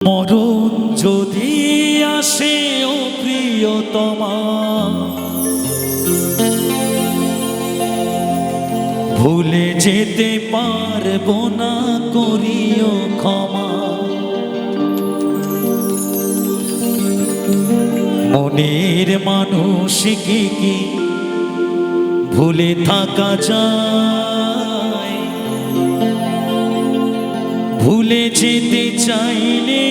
মরণ যদি আসে ও প্রিয়তমা, ভুলে যেতে পারবো না, করিও ক্ষমা। মনের মানুষকে কি ভুলে থাকা যায়? ভুলে যেতে চাইলে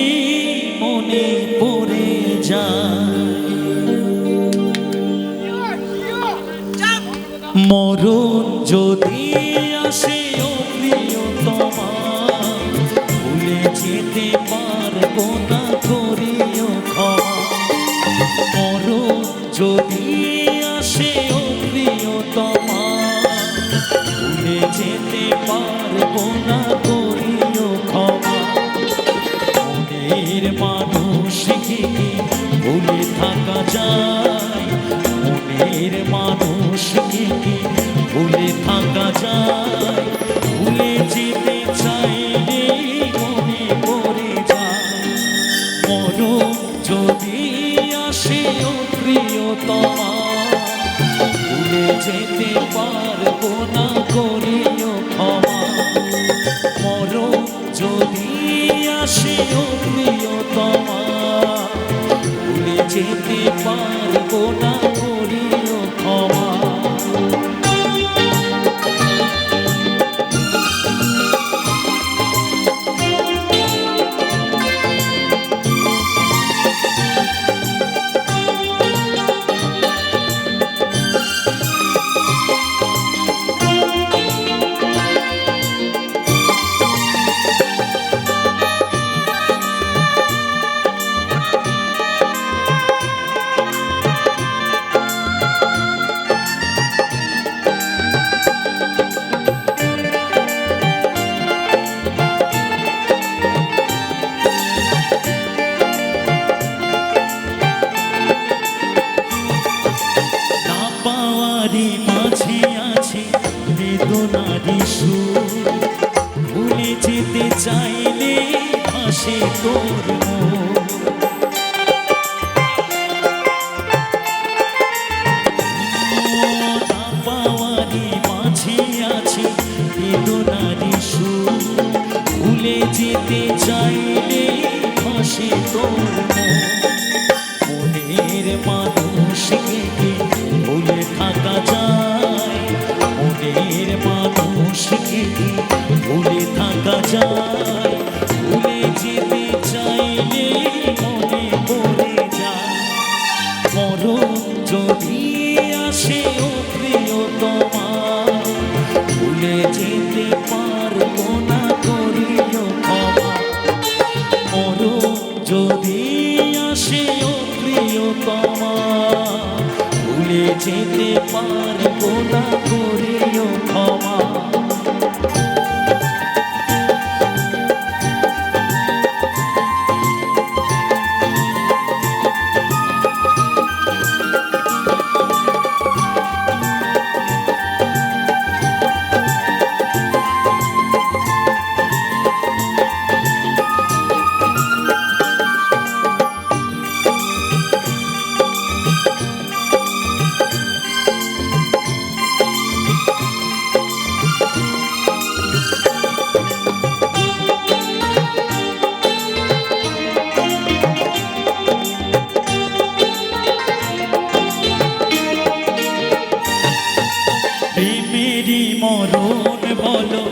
মনে পড়ে যায়। মরণ যদি আসে ও প্রিয়তমা, ভুলে যেতে পারবো না, করিও ক্ষমা। মরণ যদি আসে ও প্রিয়তমা, ভুলে যেতে পারবো না, করিও ক্ষমা। মনের মানুষকে ভুলে থাকা যায়? মনের মানুষকে ভুলে থাকা যায়? ভুলে যেতে চাইলে মনে পড়ে যায়। মরণ যদি আসে ও প্রিয়তমা, ভুলে যেতে পারবো না, করিও ক্ষমা। মরণ যদি আসে ও প্রিয়তমা, ভুলে যেতে পারবো না, করিও ক্ষমা। মাঝে আছে বেদনারি সুর, ভুলে যেতে চাইলে ভাসে তোর মন। না পাওয়ারি মাঝে আছে বেদনারি সুর, ভুলে যেতে চাইলে ভাসে তোর মন। মনের মানুষকে ভুলে থাকা যায়? মনের মানুষকে ভুলে থাকা যায়? ভুলে যেতে চাইলে মনে পড়ে যায়। মরণ যদি আসে ও প্রিয়তমা, ভুলে যেতে পারবো না, করিও ক্ষমা। মরণ যদি আসে ও প্রিয়তমা, ভুলে যেতে পারবো না, করিও ক্ষমা। প্রেমেরই মরণ বলো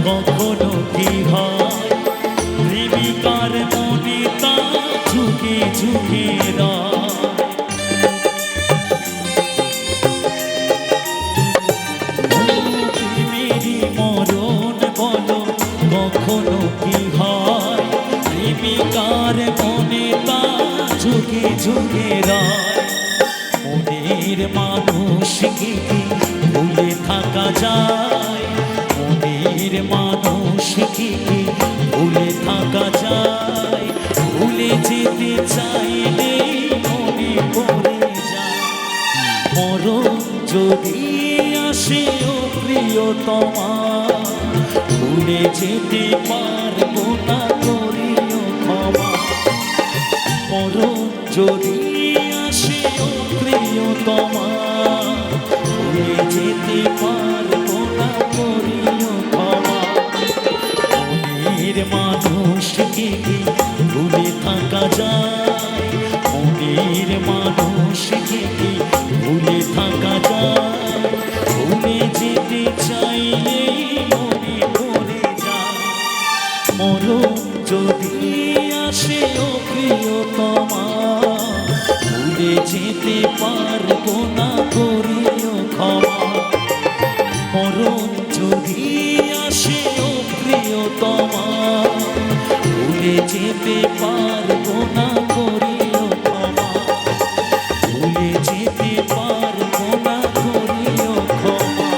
কখনো কি হয়? প্রেমিকার মনে তা ঝুঁকে ঝুঁকে রয়। প্রেমেরই মরণ বলো কখনো কি হয়? প্রেমিকার মনে তা ঝুঁকে ঝুঁকে রয়। মনের মানুষকে ভুলে থাকা যায়? মনের মানুষকে ভুলে থাকা যায়? ভুলে যেতে চাইলে মনে পড়ে যায়। মরণ যদি আসে ও প্রিয়তমা, ভুলে যেতে পারবো না, করিও ক্ষমা। মরণ যদি আসে ও প্রিয়তমা, ভুলে যেতে পারবো না, করিও ক্ষমা। মনের মানুষকে কি ভুলে থাকা যায়? মনের মানুষকে কি ভুলে থাকা যায়? ভুলে যেতে চাইলে মনে পড়ে যায়। মরণ যদি আসে ও প্রিয়তমা, ভুলে যেতে পারবো না, করিও ক্ষমা। মরণ যদি আসে ও প্রিয়তমা, ভুলে যেতে পারবো না, করিও ক্ষমা। ভুলে যেতে পারবো না, করিও ক্ষমা।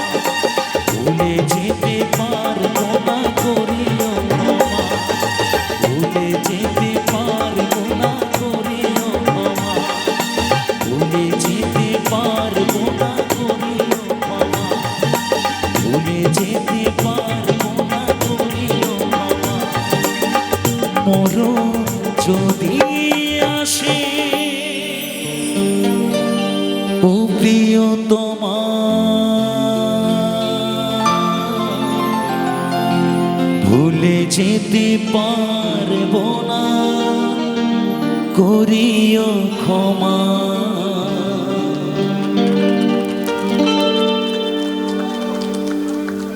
ভুলে যেতে পারবো না, করিও ক্ষমা। ভুলে যেতে পারবো না, করিও ক্ষমা। ভুলে যেতে পারবো না, করিও ক্ষমা। ভুলে যেতে পারবো না, করিও ক্ষমা। মরণ যদি আসে ও প্রিয়তমা, ভুলে যেতে পারবো না, করিও ক্ষমা।